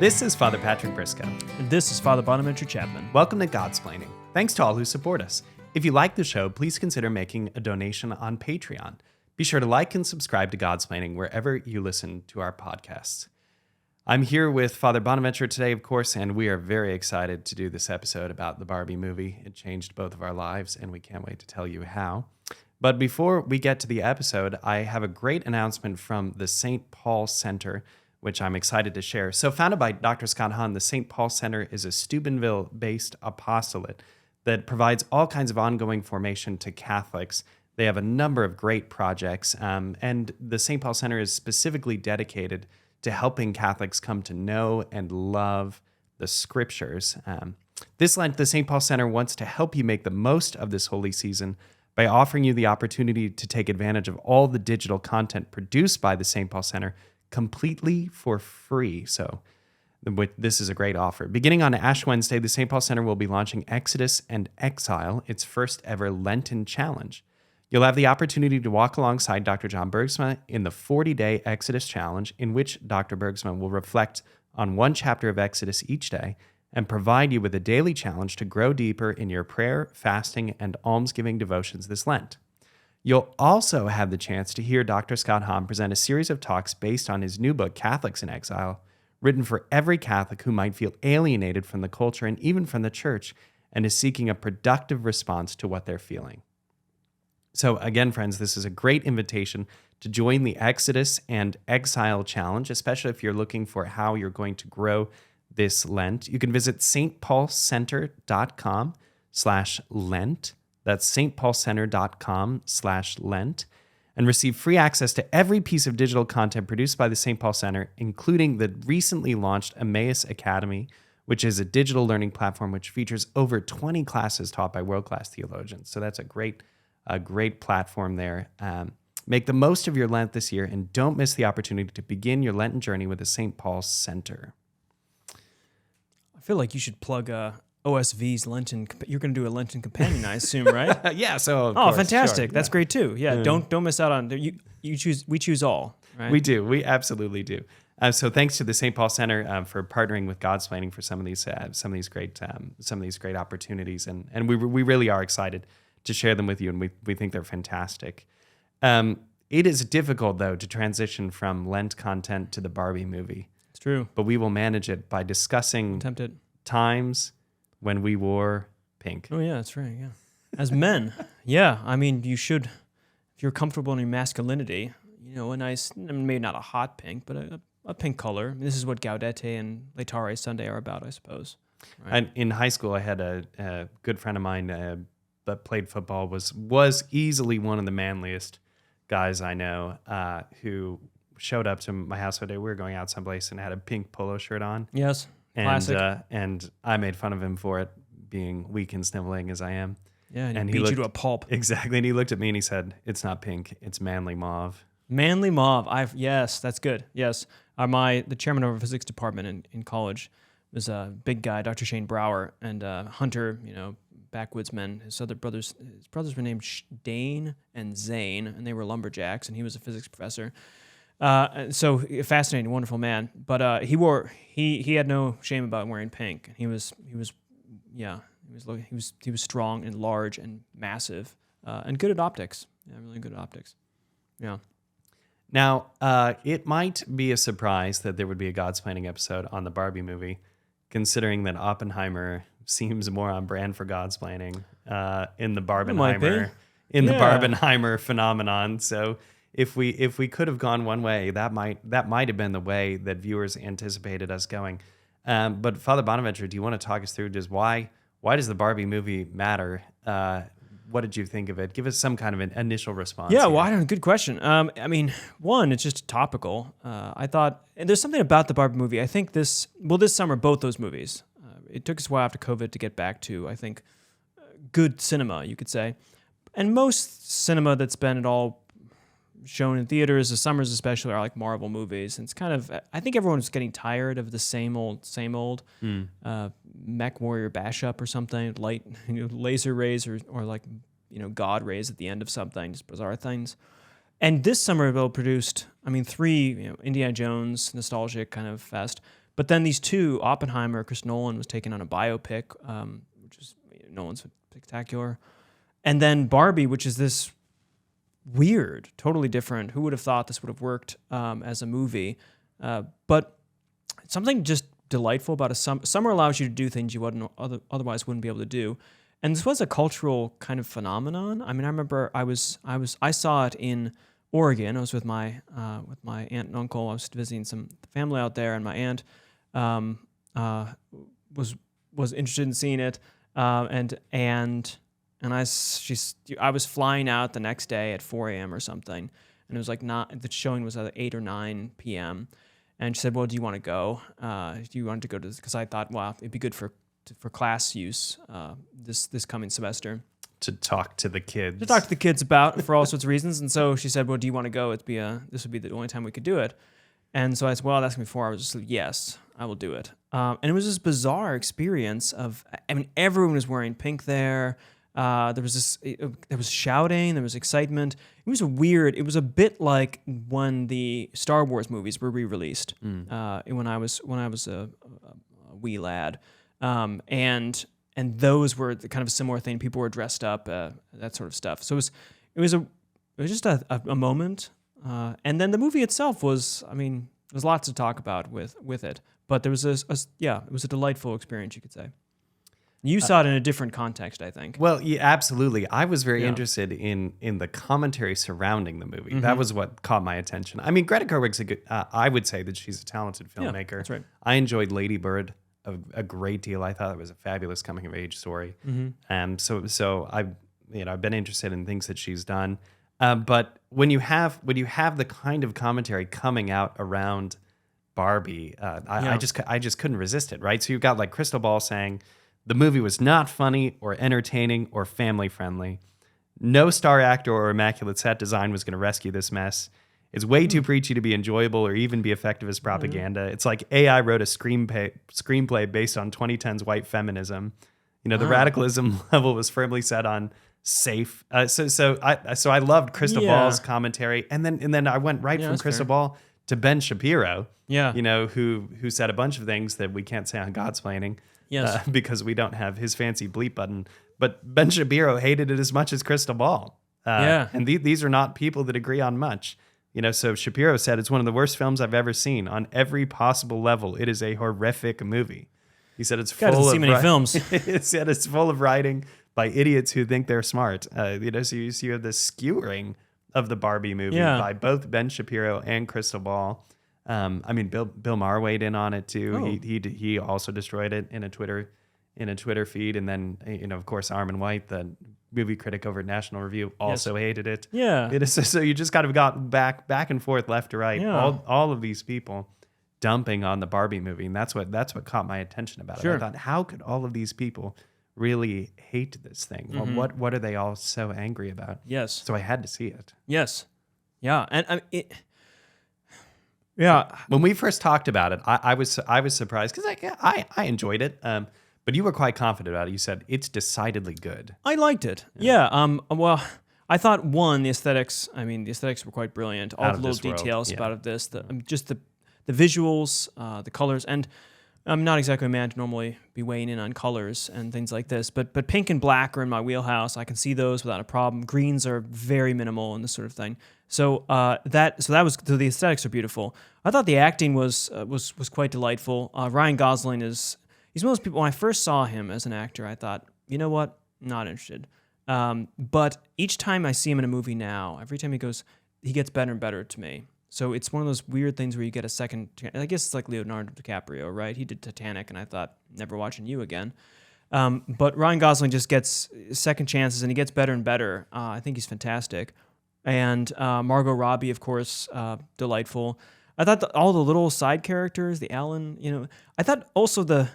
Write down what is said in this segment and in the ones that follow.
This is Father Patrick Briscoe. And this is Father Bonaventure Chapman. Welcome to Godsplaining. Thanks to all who support us. If you like the show, please consider making a donation on Patreon. Be sure to like and subscribe to Godsplaining wherever you listen to our podcasts. I'm here with Father Bonaventure today, of course, and we are very excited to do this episode about the Barbie movie. It changed both of our lives, and we can't wait to tell you how. But before we get to the episode, I have a great announcement from the St. Paul Center, which I'm excited to share. So founded by Dr. Scott Hahn, the St. Paul Center is a Steubenville-based apostolate that provides all kinds of ongoing formation to Catholics. They have a number of great projects, and the St. Paul Center is specifically dedicated to helping Catholics come to know and love the Scriptures. This Lent, the St. Paul Center wants to help you make the most of this holy season by offering you the opportunity to take advantage of all the digital content produced by the St. Paul Center completely for free. So this is a great offer. Beginning on Ash Wednesday, the St. Paul Center will be launching Exodus and Exile, its first ever Lenten challenge. You'll have the opportunity to walk alongside Dr. John Bergsma in the 40-day Exodus challenge, in which Dr. Bergsma will reflect on one chapter of Exodus each day and provide you with a daily challenge to grow deeper in your prayer, fasting, and almsgiving devotions this Lent. You'll also have the chance to hear Dr. Scott Hahn present a series of talks based on his new book, Catholics in Exile, written for every Catholic who might feel alienated from the culture and even from the church and is seeking a productive response to what they're feeling. So again, friends, this is a great invitation to join the Exodus and Exile Challenge, especially if you're looking for how you're going to grow this Lent. You can visit stpaulcenter.com/Lent. That's stpaulcenter.com/Lent, and receive free access to every piece of digital content produced by the St. Paul Center, including the recently launched Emmaus Academy, which is a digital learning platform which features over 20 classes taught by world-class theologians. So that's a great platform there. Make the most of your Lent this year, and don't miss the opportunity to begin your Lenten journey with the St. Paul Center. I feel like you should plug OSV's Lenten. You're going to do a Lenten companion, I assume, right? Yeah. So of oh, course, fantastic! Sure, That's yeah. great too. Yeah. Don't miss out on you choose. We choose all. Right? We do. We absolutely do. So thanks to the St. Paul Center for partnering with Godsplaining for some of these great opportunities, and we really are excited to share them with you, and we think they're fantastic. It is difficult though to transition from Lent content to the Barbie movie. It's true, but we will manage it by discussing times when we wore pink. Oh yeah, that's right. Yeah, as men, yeah. I mean, you should, if you're comfortable in your masculinity, a nice, maybe not a hot pink, but a pink color. This is what Gaudete and Laetare Sunday are about, I suppose. Right? And in high school, I had a good friend of mine that played football, was easily one of the manliest guys I know, who showed up to my house one day. We were going out someplace and had a pink polo shirt on. Yes. Classic. And I made fun of him for it, being weak and sniveling as I am. Yeah, and he beat you to a pulp. Exactly, and he looked at me and he said, "It's not pink, it's manly mauve." Manly mauve. Yes, that's good. Yes, the chairman of our physics department in college was a big guy, Dr. Shane Brower, and Hunter, backwoodsman. His brothers were named Dane and Zane, and they were lumberjacks, and he was a physics professor. So a fascinating, wonderful man. But he had no shame about wearing pink. He was strong and large and massive, and good at optics. Yeah, really good at optics. Yeah. Now, it might be a surprise that there would be a Godsplaining episode on the Barbie movie, considering that Oppenheimer seems more on brand for Godsplaining in the Barbenheimer phenomenon. So if we could have gone one way, that might have been the way that viewers anticipated us going. But Father Bonaventure, do you want to talk us through just why does the Barbie movie matter? What did you think of it? Give us some kind of an initial response. Yeah, well, good question. I mean, one, it's just topical. I thought, and there's something about the Barbie movie. I think this summer, both those movies, it took us a while after COVID to get back to, I think, good cinema, you could say. And most cinema that's been at all shown in theaters, the summers especially, are like Marvel movies. And it's kind of, I think everyone's getting tired of the same old mech warrior bash up or something, light laser rays or like God rays at the end of something, just bizarre things. And this summer, Bill produced, three Indiana Jones nostalgic kind of fest, But then these two, Oppenheimer, Chris Nolan was taking on a biopic, which is Nolan's spectacular. And then Barbie, which is this weird, totally different. Who would have thought this would have worked as a movie? But something just delightful about a summer allows you to do things you otherwise wouldn't be able to do. And this was a cultural kind of phenomenon. I mean, I remember I saw it in Oregon. I was with my aunt and uncle. I was visiting some family out there, and my aunt was interested in seeing it. I was flying out the next day at 4 a.m. or something, and it was like the showing was at 8 or 9 p.m. And she said, "Well, do you want to go? Do you want to go to this?" Because I thought, wow, it'd be good for class use this coming semester. To talk to the kids. To talk to the kids about for all sorts of reasons. And so she said, "Well, do you want to go? This would be the only time we could do it." And so I said, "Well, that's me 4 hours." I was just like, "Yes, I will do it." And it was this bizarre experience everyone was wearing pink there. There was shouting, there was excitement. It was a bit like when the Star Wars movies were re-released when I was a wee lad. And those were the kind of a similar thing. People were dressed up, that sort of stuff. So it was just a moment. And then the movie itself was, I mean, there's lots to talk about with it. But there was it was a delightful experience, you could say. You saw it in a different context, I think. Well, yeah, absolutely. I was very interested in the commentary surrounding the movie. Mm-hmm. That was what caught my attention. I mean, Greta Gerwig's I would say that she's a talented filmmaker. Yeah, that's right. I enjoyed Lady Bird a great deal. I thought it was a fabulous coming of age story. Mm-hmm. So I've been interested in things that she's done. But when you have the kind of commentary coming out around Barbie, I just couldn't resist it. Right. So you've got like Crystal Ball saying the movie was not funny or entertaining or family friendly. No star actor or immaculate set design was going to rescue this mess. It's way too preachy to be enjoyable or even be effective as propaganda. It's like AI wrote a screenplay based on 2010's white feminism. The radicalism level was firmly set on safe. So I loved Crystal Ball's commentary, and then I went right from Crystal Ball to Ben Shapiro. Yeah, who said a bunch of things that we can't say on Godsplaining. Yes, because we don't have his fancy bleep button. But Ben Shapiro hated it as much as Crystal Ball. And these are not people that agree on much. So Shapiro said it's one of the worst films I've ever seen on every possible level. It is a horrific movie. He said it's full of many films. He said it's full of writing by idiots who think they're smart. So you have this skewering of the Barbie movie by both Ben Shapiro and Crystal Ball. I mean, Bill Maher weighed in on it too. Oh. He also destroyed it in a Twitter feed, and then of course Armin White, the movie critic over at National Review, also hated it. Yeah, so you just kind of got back and forth, left to right. Yeah. All of these people dumping on the Barbie movie, and that's what caught my attention about it. I thought, how could all of these people really hate this thing? Mm-hmm. Well, what are they all so angry about? Yes. So I had to see it. Yes. Yeah, and yeah. When we first talked about it, I was surprised because I enjoyed it. But you were quite confident about it. You said it's decidedly good. I liked it. Yeah. Well, I thought the aesthetics. I mean, the aesthetics were quite brilliant. All the little details about this, just the visuals, the colors, and I'm not exactly a man to normally be weighing in on colors and things like this, but pink and black are in my wheelhouse. I can see those without a problem. Greens are very minimal and this sort of thing. So the aesthetics are beautiful. I thought the acting was quite delightful. Ryan Gosling he's one of those people. When I first saw him as an actor, I thought, you know what, not interested. But each time I see him in a movie now, every time he gets better and better to me. So it's one of those weird things where you get a second. I guess it's like Leonardo DiCaprio, right? He did Titanic, and I thought, never watching you again. But Ryan Gosling just gets second chances, and he gets better and better. I think he's fantastic. And Margot Robbie, of course, delightful. I thought all the little side characters, the Alan, I thought also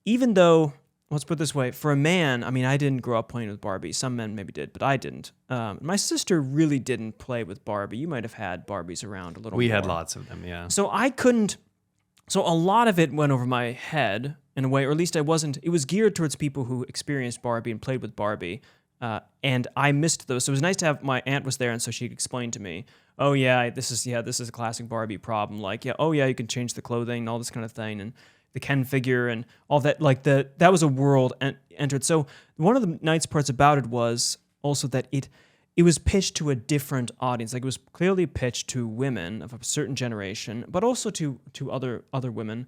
even though, let's put it this way, for a man, I mean, I didn't grow up playing with Barbie. Some men maybe did, but I didn't. My sister really didn't play with Barbie. You might have had Barbies around a little more. We had lots of them, yeah. So so a lot of it went over my head in a way, or at least it was geared towards people who experienced Barbie and played with Barbie. And I missed those. So it was nice to have my aunt was there, and so she could explain to me, oh yeah, this is a classic Barbie problem. Like, yeah, oh yeah, you can change the clothing and all this kind of thing, and the Ken figure and all that. Like that was a world entered. So one of the nice parts about it was also that it was pitched to a different audience. Like, it was clearly pitched to women of a certain generation, but also to other women,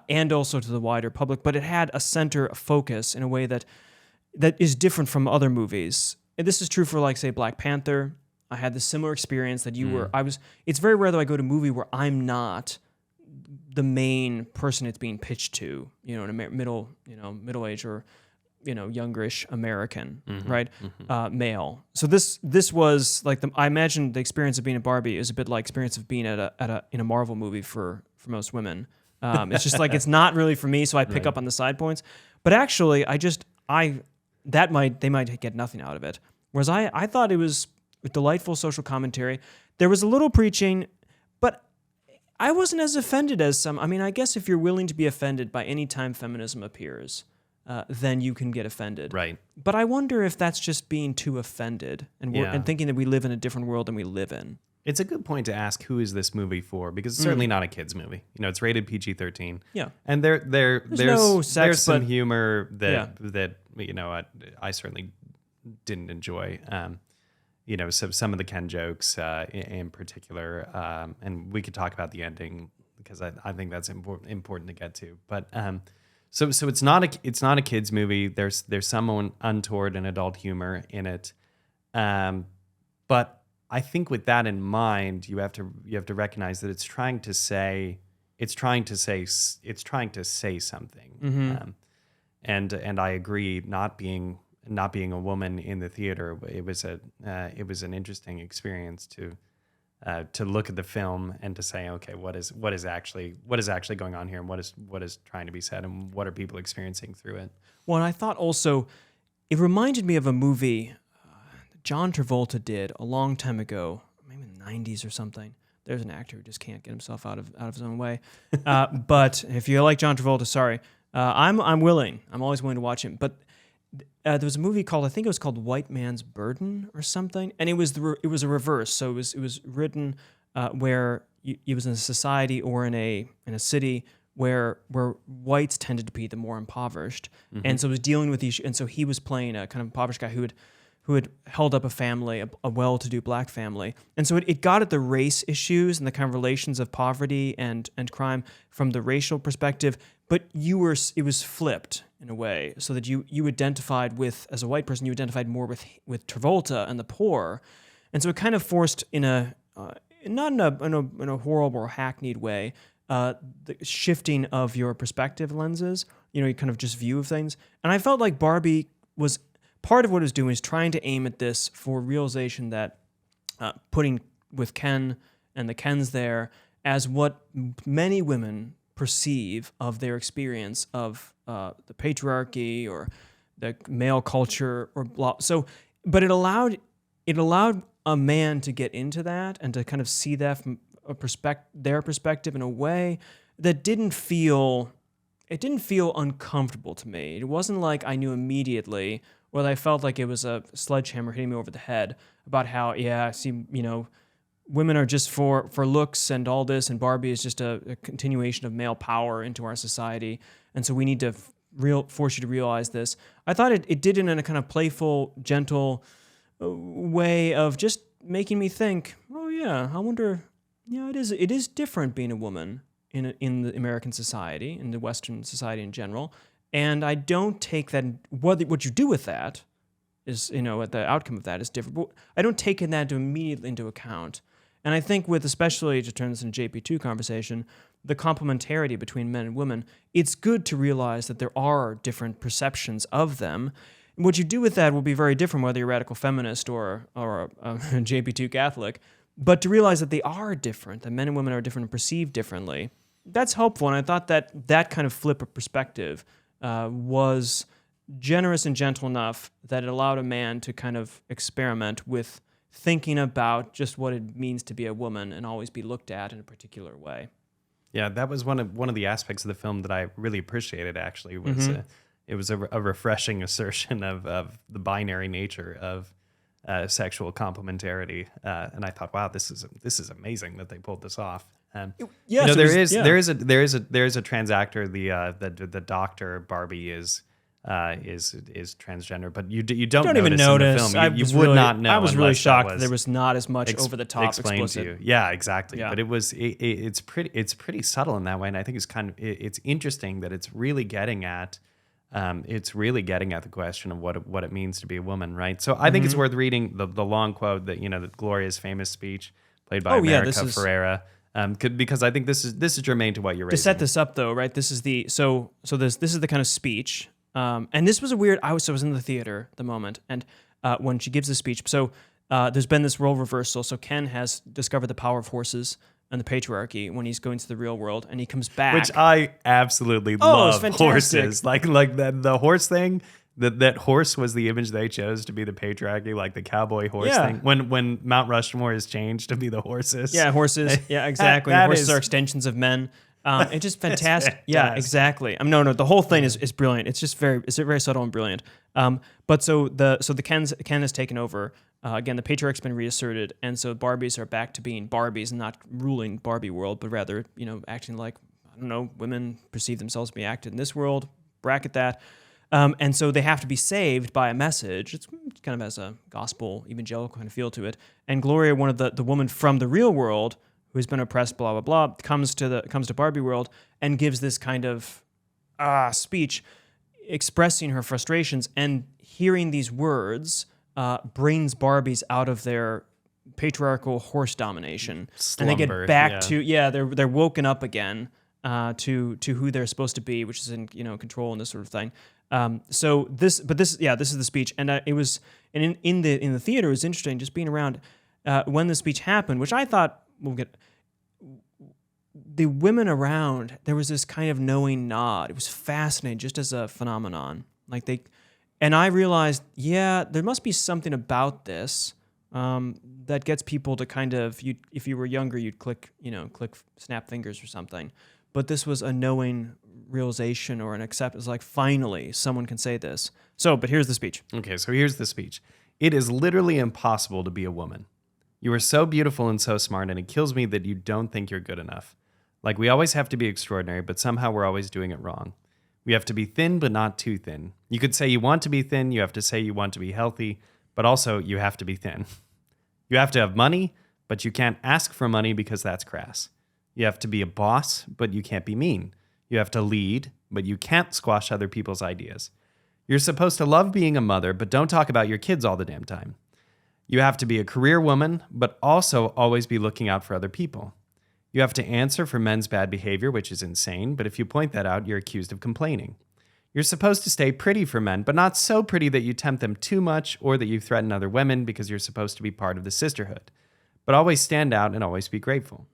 and also to the wider public. But it had a center focus in a way that is different from other movies. And this is true for, like, say, Black Panther. I had this similar experience that you were. It's very rare that I go to a movie where I'm not the main person it's being pitched to. You know, middle age or youngerish American, right? Male. So this was like I imagine the experience of being a Barbie is a bit like experience of being in a Marvel movie for most women. It's just like it's not really for me, so I pick up on the side points. But actually, they might get nothing out of it. Whereas I thought it was a delightful social commentary. There was a little preaching, but I wasn't as offended as some. I mean, I guess if you're willing to be offended by any time feminism appears, then you can get offended. Right. But I wonder if that's just being too offended and thinking that we live in a different world than we live in. It's a good point to ask, who is this movie for? Because it's certainly not a kid's movie. It's rated PG-13. Yeah. And there's no sex, there's some but humor that I certainly didn't enjoy. Some of the Ken jokes in particular, and we could talk about the ending because I think that's important to get to. But so it's not a kids movie. There's some untoward and adult humor in it, but I think with that in mind, you have to recognize that it's trying to say something. And I agree. Not being a woman in the theater, it was an interesting experience to look at the film and to say, okay, what is actually going on here, and what is trying to be said, and what are people experiencing through it. Well, and I thought also it reminded me of a movie John Travolta did a long time ago, maybe in the 90s or something. There's an actor who just can't get himself out of his own way. But if you like John Travolta, sorry, I'm willing. I'm always willing to watch him. But there was a movie called, I think it was called White Man's Burden or something, and it was a reverse. So it was written where it was in a society or in a city where whites tended to be the more impoverished, and so it was dealing with these. And so he was playing a kind of impoverished guy who had held up a family, a well-to-do black family. And so it got at the race issues and the kind of relations of poverty and crime from the racial perspective, but it was flipped in a way, so that you identified with, as a white person, you identified more with Travolta and the poor. And so it kind of forced not in a horrible or hackneyed way, the shifting of your perspective lenses, your kind of just view of things. And I felt like Barbie was part of what it was doing is trying to aim at this for realization that putting with Ken and the Kens there as what many women perceive of their experience of the patriarchy or the male culture or blah. So, but it allowed a man to get into that and to kind of see that from their perspective in a way that didn't feel uncomfortable to me. It wasn't like I knew immediately, or I felt like it was a sledgehammer hitting me over the head about how, women are just for looks and all this, and Barbie is just a continuation of male power into our society, and so we need to force you to realize this. I thought it did it in a kind of playful, gentle way of just making me think, oh yeah, I wonder, it is different being a woman in the American society, in the Western society in general. And I don't take that, what you do with that is, the outcome of that is different. But I don't take that immediately into account. And I think especially to turn this into JP2 conversation, the complementarity between men and women, it's good to realize that there are different perceptions of them. And what you do with that will be very different, whether you're a radical feminist or a JP2 Catholic. But to realize that they are different, that men and women are different and perceived differently, that's helpful. And I thought that kind of flip of perspective was generous and gentle enough that it allowed a man to kind of experiment with thinking about just what it means to be a woman and always be looked at in a particular way. Yeah, that was one of the aspects of the film that I really appreciated. Actually, was it was a refreshing assertion of the binary nature of sexual complementarity, and I thought, wow, this is amazing that they pulled this off. Yeah, so there is a transactor. The doctor Barbie is transgender, but you don't even notice notice. in the film. You would not know. I was really unless shocked that that there was not as much over the top explained explicit. to you. Yeah, exactly. Yeah. But it's pretty subtle in that way, and I think it's interesting that it's really getting at the question of what it means to be a woman, right? So I think it's worth reading the long quote that Gloria's famous speech played by America Ferrera. Because I think this is germane to what you're raising. To set this up, though, right? This is the this is the kind of speech, and this was a weird. I was in the theater at the moment, and when she gives the speech, there's been this role reversal. So Ken has discovered the power of horses and the patriarchy when he's going to the real world, and he comes back, which I absolutely love. Horses, like the horse thing. That horse was the image they chose to be the patriarchy, like the cowboy horse thing. When Mount Rushmore is changed to be the horses. Yeah, horses. Yeah, exactly. Horses are extensions of men. It's just fantastic. Yeah, exactly. No, the whole thing is brilliant. It's very subtle and brilliant. But the Ken has taken over. Again, the patriarch's been reasserted, and so Barbies are back to being Barbies, not ruling Barbie world, but rather acting like women perceive themselves to be acted in this world. Bracket that. And so they have to be saved by a message. It's kind of has a gospel evangelical kind of feel to it. And Gloria, one of the woman from the real world who's been oppressed, blah blah blah, comes to Barbie world and gives this kind of speech, expressing her frustrations. And hearing these words brings Barbies out of their patriarchal horse domination, slumber, and they get back to they're woken up again to who they're supposed to be, which is in control and this sort of thing. So this is the speech, and it was, and in the theater, it was interesting just being around when the speech happened, which I thought the women around, there was this kind of knowing nod. It was fascinating, just as a phenomenon. And I realized, there must be something about this that gets people to kind of, if you were younger, you'd click snap fingers or something. But this was a knowing realization or an acceptance, like finally someone can say this. But here's the speech. Okay, so here's the speech. It is literally impossible to be a woman. You are so beautiful and so smart, and it kills me that you don't think you're good enough. Like, we always have to be extraordinary, but somehow we're always doing it wrong. We have to be thin, but not too thin. You could say you want to be thin, you have to say you want to be healthy, but also you have to be thin. You have to have money, but you can't ask for money because that's crass. You have to be a boss, but you can't be mean. You have to lead, but you can't squash other people's ideas. You're supposed to love being a mother, but don't talk about your kids all the damn time. You have to be a career woman, but also always be looking out for other people. You have to answer for men's bad behavior, which is insane, but if you point that out, you're accused of complaining. You're supposed to stay pretty for men, but not so pretty that you tempt them too much or that you threaten other women because you're supposed to be part of the sisterhood. But always stand out and always be grateful.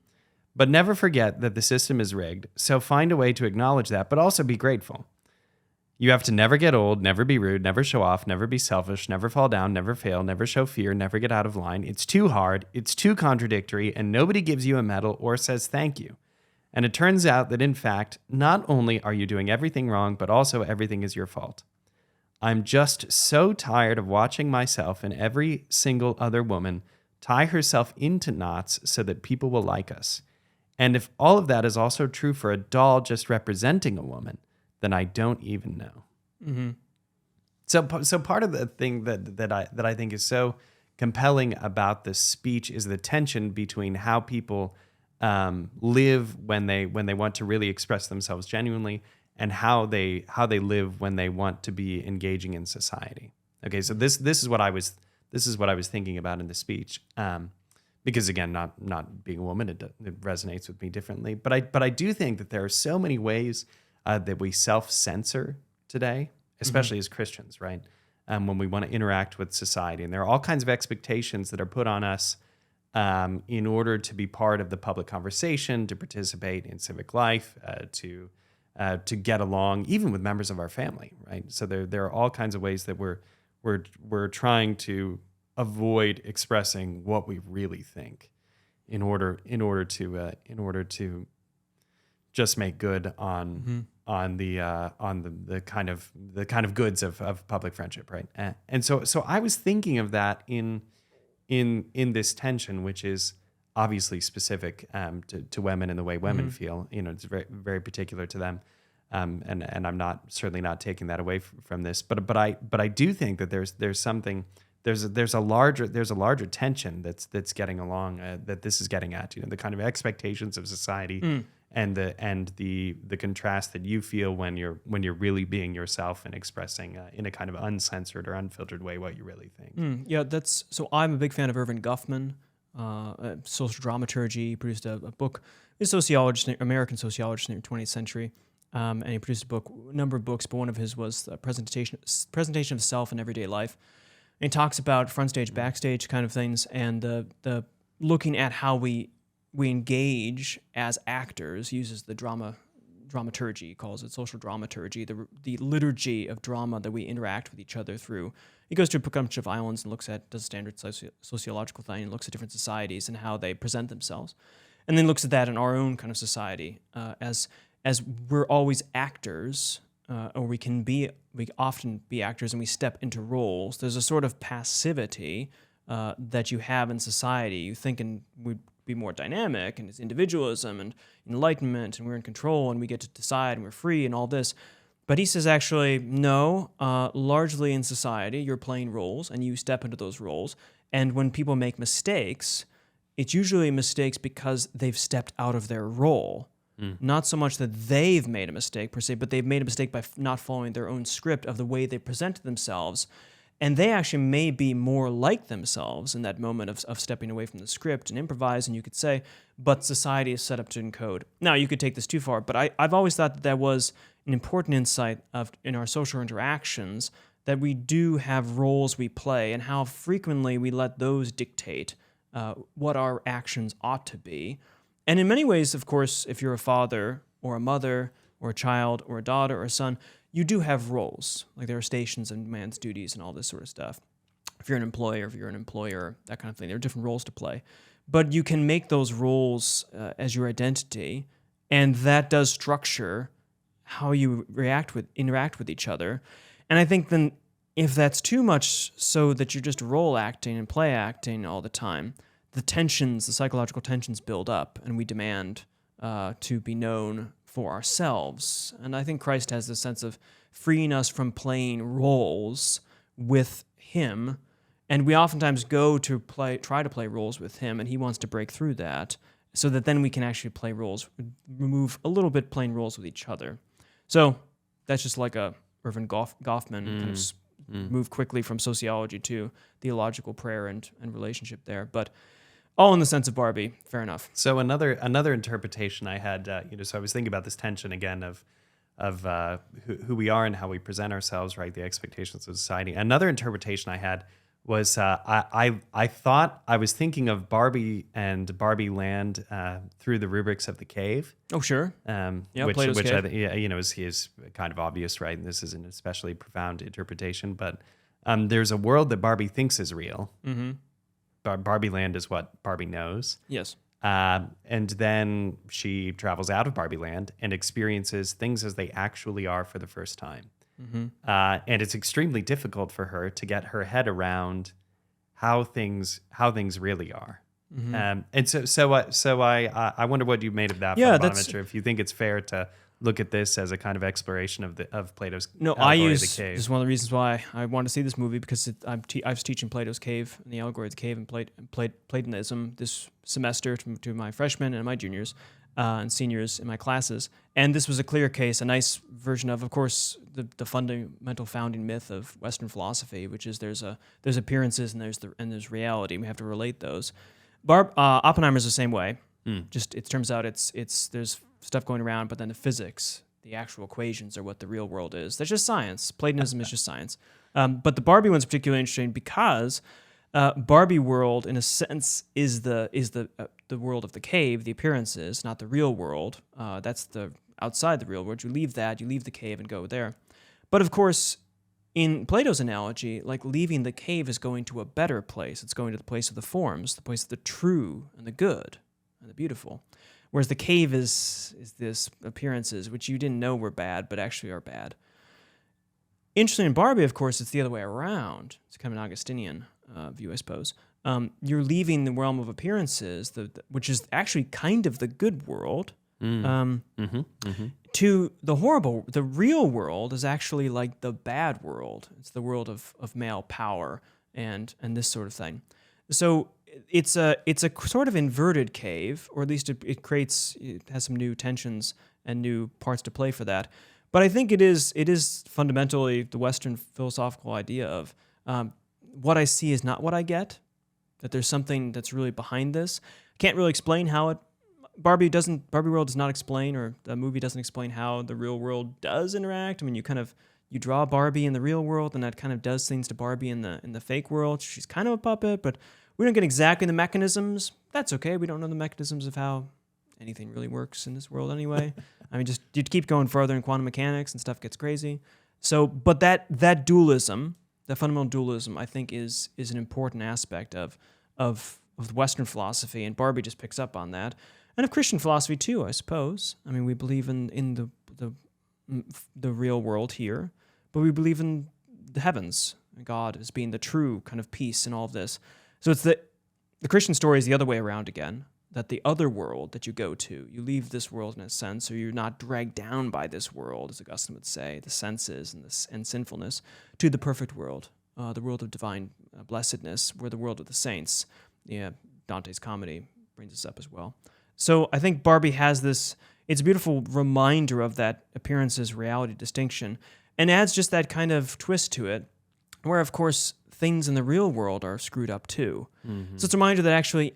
But never forget that the system is rigged, so find a way to acknowledge that, but also be grateful. You have to never get old, never be rude, never show off, never be selfish, never fall down, never fail, never show fear, never get out of line. It's too hard, it's too contradictory, and nobody gives you a medal or says thank you. And it turns out that, in fact, not only are you doing everything wrong, but also everything is your fault. I'm just so tired of watching myself and every single other woman tie herself into knots so that people will like us. And if all of that is also true for a doll just representing a woman, then I don't even know. Mm-hmm. So part of the thing that I think is so compelling about this speech is the tension between how people live when they want to really express themselves genuinely, and how they live when they want to be engaging in society. Okay, so this is what I was thinking about in the speech. Because again, not being a woman, it resonates with me differently. But I do think that there are so many ways that we self-censor today, especially as Christians, right? When we want to interact with society, and there are all kinds of expectations that are put on us in order to be part of the public conversation, to participate in civic life, to get along, even with members of our family, right? So there are all kinds of ways that we're trying to avoid expressing what we really think in order to just make good on the kind of goods of public friendship, right? And so I was thinking of that in this tension, which is obviously specific to women and the way women feel. It's very very particular to them, and I'm certainly not taking that away from this. But I do think that there's something. There's a larger tension that's getting along that this is getting at, the kind of expectations of society and the contrast that you feel when you're really being yourself and expressing in a kind of uncensored or unfiltered way what you really think. Yeah, so I'm a big fan of Irving Goffman, social dramaturgy. He produced a book. He's a sociologist, American sociologist in the 20th century, and he produced a number of books, but one of his was the presentation of self in everyday life. And he talks about front stage, backstage kind of things, and the looking at how we engage as actors. Uses the dramaturgy, he calls it social dramaturgy, the liturgy of drama that we interact with each other through. He goes to a bunch of islands and does a standard sociological thing, and looks at different societies and how they present themselves, and then looks at that in our own kind of society as we're always actors. Or we often be actors, and we step into roles. There's a sort of passivity that you have in society. You think we'd be more dynamic, and it's individualism and enlightenment, and we're in control, and we get to decide, and we're free, and all this. But he says, actually, no, largely in society, you're playing roles, and you step into those roles. And when people make mistakes, it's usually mistakes because they've stepped out of their role. Not so much that they've made a mistake per se, but they've made a mistake by not following their own script of the way they presented themselves. And they actually may be more like themselves in that moment of stepping away from the script and improvising, you could say, but society is set up to encode. Now, you could take this too far, but I've always thought that was an important insight in our social interactions, that we do have roles we play and how frequently we let those dictate what our actions ought to be. And in many ways, of course, if you're a father or a mother or a child or a daughter or a son, you do have roles. Like there are stations and man's duties and all this sort of stuff. If you're an employer, if you're an employer, that kind of thing, there are different roles to play. But you can make those roles as your identity, and that does structure how you interact with each other. And I think then if that's too much so that you're just role acting and play acting all the time, the psychological tensions build up, and we demand to be known for ourselves. And I think Christ has this sense of freeing us from playing roles with him, and we oftentimes go to try to play roles with him, and he wants to break through that so that then we can actually play roles, remove a little bit playing roles with each other. So that's just like a Irving Goffman kind of move quickly from sociology to theological prayer and relationship there. But all in the sense of Barbie, fair enough. So another interpretation I had, so I was thinking about this tension again of who we are and how we present ourselves, right? The expectations of society. Another interpretation I had was I thought I was thinking of Barbie and Barbie Land through the rubrics of the cave. Oh, sure. Which Cave. is kind of obvious, right? And this is an especially profound interpretation, but there's a world that Barbie thinks is real. Mm-hmm. Barbie Land is what Barbie knows. Yes. And then she travels out of Barbie Land and experiences things as they actually are for the first time. Mm-hmm. And it's extremely difficult for her to get her head around how things really are. Mm-hmm. And so I wonder what you made of that. Yeah, Bonaventure, if you think it's fair to look at this as a kind of exploration of Plato's No, allegory of the cave. This is one of the reasons why I wanted to see this movie, because I was teaching Plato's Cave and the allegory of the cave and Platonism this semester to my freshmen and my juniors and seniors in my classes. And this was a clear case, a nice version of course, the fundamental founding myth of Western philosophy, which is there's appearances and there's reality. And we have to relate those. Oppenheimer's the same way. Just it turns out there's stuff going around, but then the physics, the actual equations are what the real world is. That's just science. Platonism is just science. But the Barbie one's particularly interesting because Barbie world, in a sense, is the world of the cave, the appearances, not the real world. That's the outside the real world. You leave the cave and go there. But of course, in Plato's analogy, like leaving the cave is going to a better place. It's going to the place of the forms, the place of the true and the good and the beautiful. Whereas the cave is this appearances which you didn't know were bad, but actually are bad. Interesting in Barbie, of course, it's the other way around. It's kind of an Augustinian view, I suppose. You're leaving the realm of appearances, which is actually kind of the good world, to the real world is actually like the bad world. It's the world of male power and this sort of thing. So it's a sort of inverted cave, or at least it has some new tensions and new parts to play for that. But I think it is fundamentally the Western philosophical idea of what I see is not what I get, that there's something that's really behind this. I can't really explain how Barbie World does not explain, or the movie doesn't explain how the real world does interact. I mean, you draw Barbie in the real world, and that kind of does things to Barbie in the fake world. She's kind of a puppet, but we don't get exactly the mechanisms. That's okay. We don't know the mechanisms of how anything really works in this world anyway. I mean, just you keep going further in quantum mechanics and stuff gets crazy. So, but that dualism, that fundamental dualism, I think is an important aspect of Western philosophy, and Barbie just picks up on that, and of Christian philosophy too, I suppose. I mean, we believe in the real world here, but we believe in the heavens, God as being the true kind of peace in all of this. So it's the Christian story is the other way around again. That the other world that you go to, you leave this world in a sense, or you're not dragged down by this world, as Augustine would say, the senses and sinfulness, to the perfect world, the world of divine blessedness, where the world of the saints. Yeah, Dante's Comedy brings us up as well. So I think Barbie has this, it's a beautiful reminder of that appearances reality distinction, and adds just that kind of twist to it, where of course things in the real world are screwed up too. Mm-hmm. So it's a reminder that actually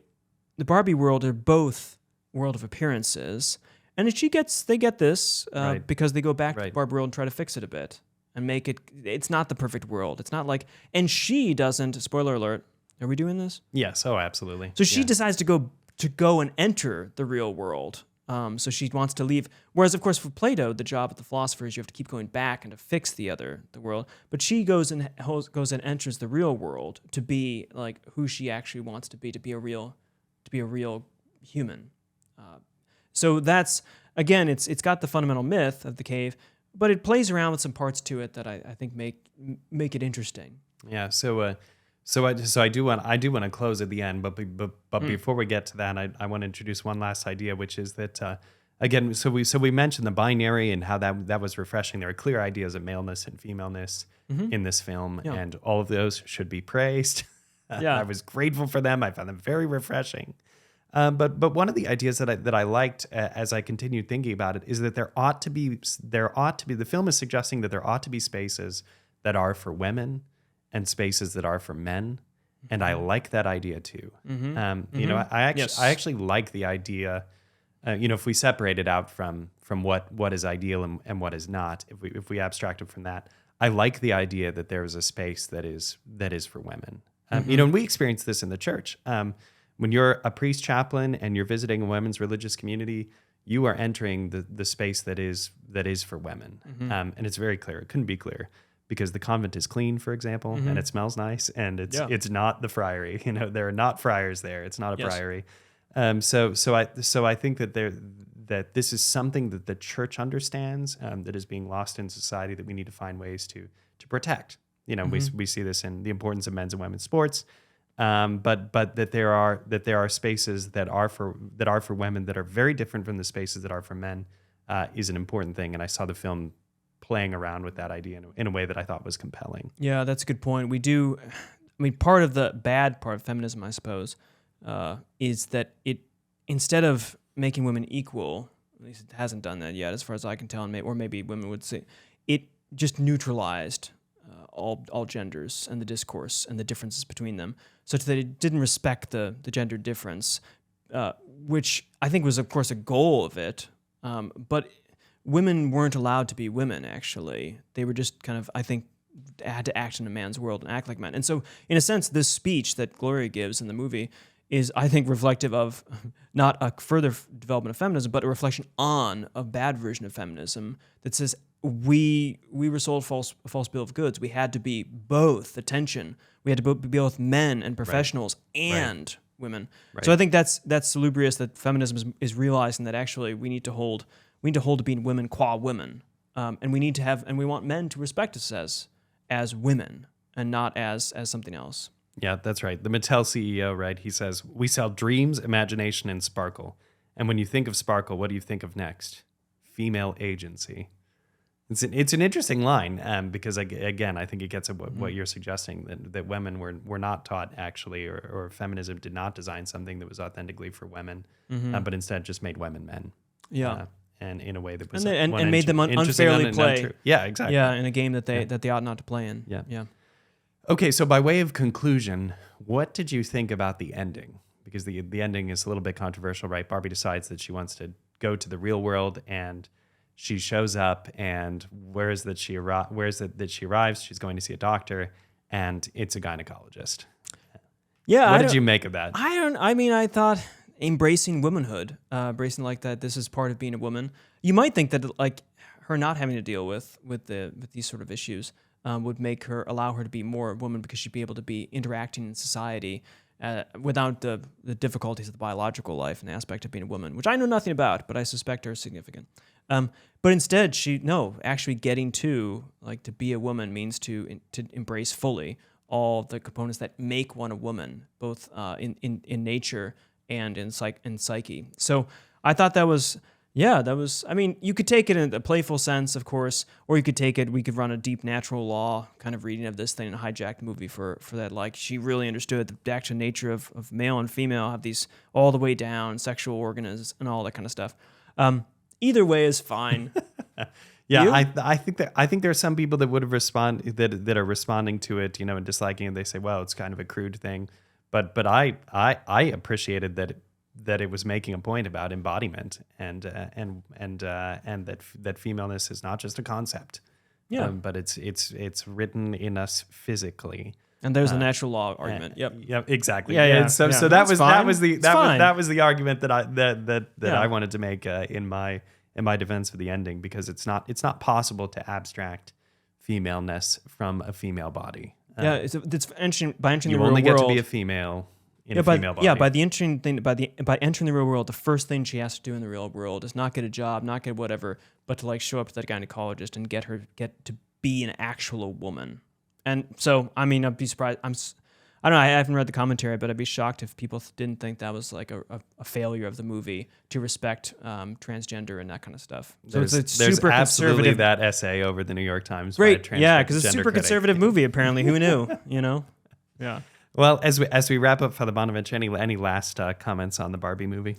the Barbie world are both world of appearances, and they get this right. because they go back to the Barbie world and try to fix it a bit and make it. It's not the perfect world. It's not like, and she doesn't. Spoiler alert. Are we doing this? Yes. Oh, absolutely. So she decides to go and enter the real world. So she wants to leave. Whereas, of course, for Plato, the job of the philosopher is you have to keep going back and to fix the world. But she goes and enters the real world to be like who she actually wants to be a real human. So that's, again, it's got the fundamental myth of the cave, but it plays around with some parts to it that I think make it interesting. Yeah. So I do want to close at the end, but before we get to that, I want to introduce one last idea, which is that again, so we mentioned the binary and how that was refreshing. There are clear ideas of maleness and femaleness in this film, and all of those should be praised. I was grateful for them. I found them very refreshing. But one of the ideas that I liked as I continued thinking about it is that there ought to be the film is suggesting that there ought to be spaces that are for women and spaces that are for men, and I like that idea too. You know, I actually like the idea. If we separate it out from what is ideal and what is not, if we abstract it from that, I like the idea that there is a space that is for women. And we experience this in the church. When you're a priest chaplain and you're visiting a women's religious community, you are entering the space that is for women. And it's very clear. It couldn't be clearer, because the convent is clean, for example, and it smells nice, and it's not the friary. You know, there are not friars there. It's not a priory. So I think that this is something that the church understands, that is being lost in society, that we need to find ways to protect. You know, we see this in the importance of men's and women's sports, but that there are spaces that are for women that are very different from the spaces that are for men is an important thing. And I saw the film playing around with that idea in a way that I thought was compelling. Yeah, that's a good point. Part of the bad part of feminism, I suppose, is that it, instead of making women equal, at least it hasn't done that yet, as far as I can tell, or maybe women would say, it just neutralized all genders and the discourse and the differences between them, such that it didn't respect the gender difference, which I think was, of course, a goal of it. But women weren't allowed to be women, actually. They were just kind of, I think, had to act in a man's world and act like men. And so, in a sense, this speech that Gloria gives in the movie is, I think, reflective of not a further development of feminism, but a reflection on a bad version of feminism that says, we were sold a false bill of goods. We had to be both, the tension. We had to be both men and professionals and women. Right. So I think that's salubrious that feminism is realizing that actually we need to hold to being women qua women, and we want men to respect us as women and not as something else. Yeah, that's right. The Mattel CEO, right? He says, "We sell dreams, imagination, and sparkle. And when you think of sparkle, what do you think of next? Female agency." It's an interesting line because, again, I think it gets at what you're suggesting, that women were not taught actually, or feminism did not design something that was authentically for women, but instead just made women men. Yeah. And in a way that was and made them unfairly play. Untrue. Yeah, exactly. Yeah, in a game that they ought not to play in. Yeah. Okay, so by way of conclusion, what did you think about the ending? Because the ending is a little bit controversial, right? Barbie decides that she wants to go to the real world, and she shows up, and where is it that she arrives? She's going to see a doctor, and it's a gynecologist. Yeah. What did you make of that? I thought embracing womanhood, embracing like that this is part of being a woman. You might think that like her not having to deal with these sort of issues would allow her to be more a woman, because she'd be able to be interacting in society without the difficulties of the biological life and the aspect of being a woman, which I know nothing about, but I suspect are significant. But instead, actually getting to be a woman means to embrace fully all the components that make one a woman, both in nature and in psyche. So I thought that was. Yeah, I mean, you could take it in a playful sense, of course, or we could run a deep natural law kind of reading of this thing and hijack the movie for that. Like, she really understood the actual nature of male and female, have these all the way down, sexual organs and all that kind of stuff. Either way is fine. Yeah, I think there are some people that would have that are responding to it, and disliking it. They say, well, it's kind of a crude thing. But I appreciated that it was making a point about embodiment and that femaleness is not just a concept, but it's written in us physically. And there's a natural law argument. Yep, exactly. Yeah. So that was the argument that I wanted to make in my defense for the ending, because it's not possible to abstract femaleness from a female body. It's entering by entering the real world. You only get to be a female. In a female body. Yeah, by the interesting thing, by entering the real world, the first thing she has to do in the real world is not get a job, not get whatever, but to show up to that gynecologist and get to be an actual woman. And so, I mean, I'd be surprised. I don't know. I haven't read the commentary, but I'd be shocked if people didn't think that was like a failure of the movie to respect transgender and that kind of stuff. So it's super absolutely conservative. That essay over the New York Times. Great, because it's a super conservative movie. Apparently, who knew? Yeah. Well, as we wrap up for the Bonaventure, any last comments on the Barbie movie?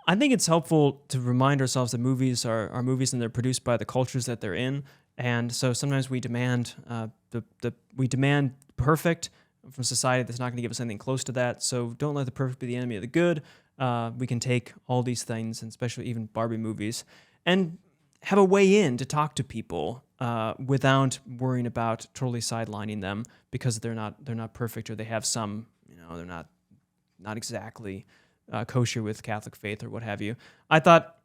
I think it's helpful to remind ourselves that movies are movies, and they're produced by the cultures that they're in, and so sometimes we demand perfect from society that's not going to give us anything close to that. So don't let the perfect be the enemy of the good. We can take all these things, and especially even Barbie movies, and have a way in to talk to people without worrying about totally sidelining them because they're not perfect, or they have some, they're not exactly kosher with Catholic faith or what have you. I thought,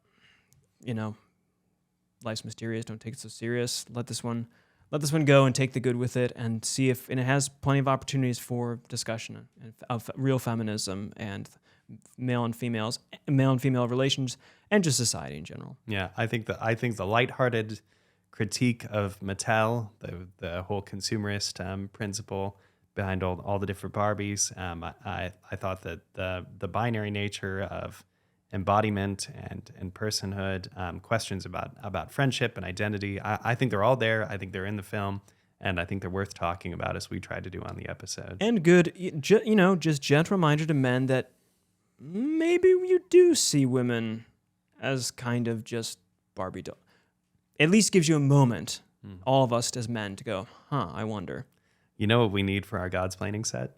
life's mysterious. Don't take it so serious. Let this one go and take the good with it, and see and it has plenty of opportunities for discussion of real feminism and male and female relations, and just society in general. Yeah, I think the lighthearted critique of Mattel, the whole consumerist principle behind all the different Barbies. I thought that the binary nature of embodiment and personhood, questions about friendship and identity, I think they're all there. I think they're in the film, and I think they're worth talking about, as we tried to do on the episode. And good, just gentle reminder to men that maybe you do see women as kind of just Barbie doll. At least gives you a moment, all of us as men, to go, I wonder. You know what we need for our Godsplaining set?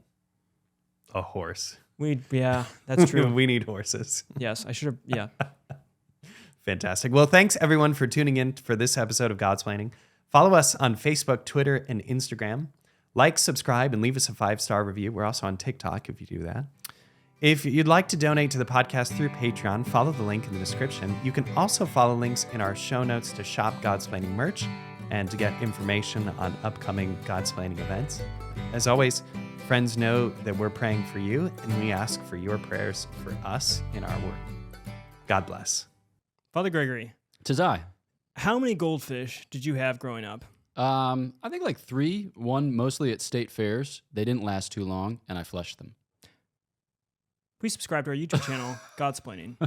A horse. That's true. We need horses. Yes, I should have, Fantastic. Well, thanks everyone for tuning in for this episode of Godsplaining. Follow us on Facebook, Twitter, and Instagram. Like, subscribe, and leave us a 5-star review. We're also on TikTok if you do that. If you'd like to donate to the podcast through Patreon, follow the link in the description. You can also follow links in our show notes to shop Godsplaining merch and to get information on upcoming Godsplaining events. As always, Friends know that we're praying for you, and we ask for your prayers for us in our work. God bless. Father Gregory, 'Tis I. how many goldfish did you have growing up? I think like 3. One mostly at state fairs. They didn't last too long, and I flushed them. Please subscribe to our YouTube channel, Godsplaining.